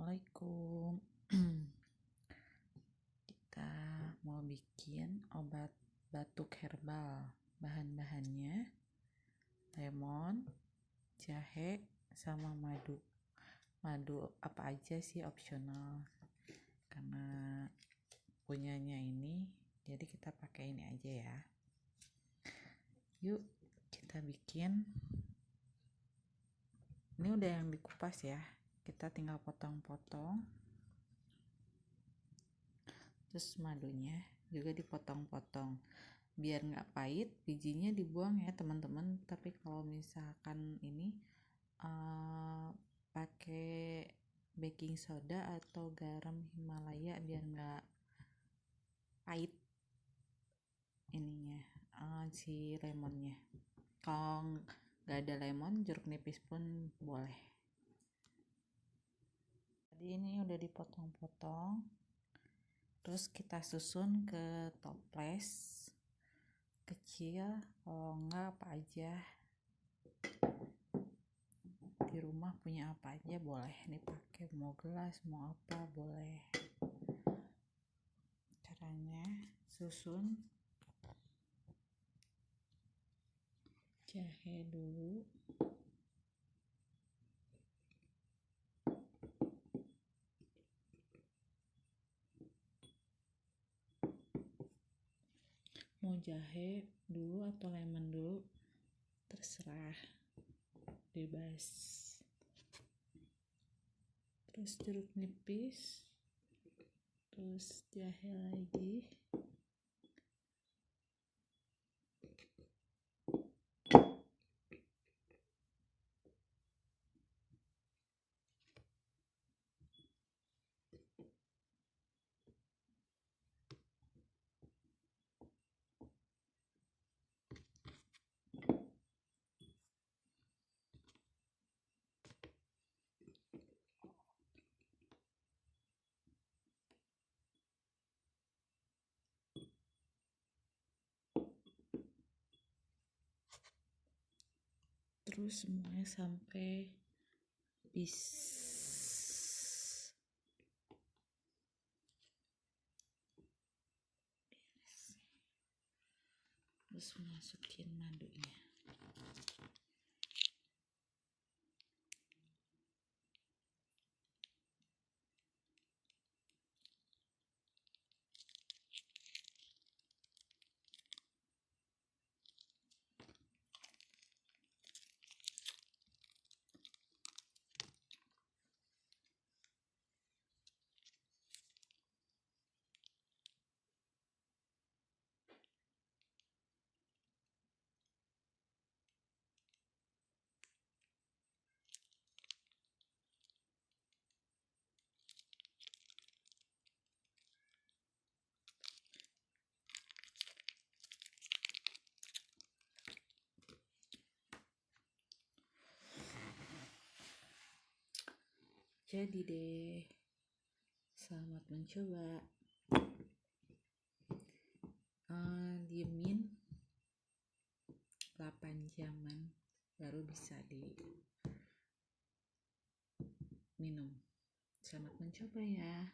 Assalamualaikum. Kita mau bikin obat batuk herbal. Bahan-bahannya lemon, jahe, sama madu. Madu apa aja sih opsional. Karena punyanya ini, jadi kita pakai ini aja ya. Yuk kita bikin. Ini udah yang dikupas ya. Kita tinggal potong-potong. Terus madunya juga dipotong-potong biar nggak pahit. Bijinya dibuang ya teman-teman. Tapi kalau misalkan ini pakai baking soda atau garam Himalaya biar nggak pahit ininya, si lemonnya. Kalau nggak ada lemon, jeruk nipis pun boleh. Tadi ini udah dipotong-potong, terus kita susun ke toples kecil. Kalau enggak apa aja di rumah punya apa aja boleh dipakai, mau gelas mau apa boleh. Caranya susun jahe dulu, mau jahe dulu atau lemon dulu terserah, bebas. Terus jeruk nipis, terus jahe lagi, terus semuanya sampai habis. Terus masukin madunya. Jadi deh, selamat mencoba. Diemin 8 jaman baru bisa diminum. Selamat mencoba ya.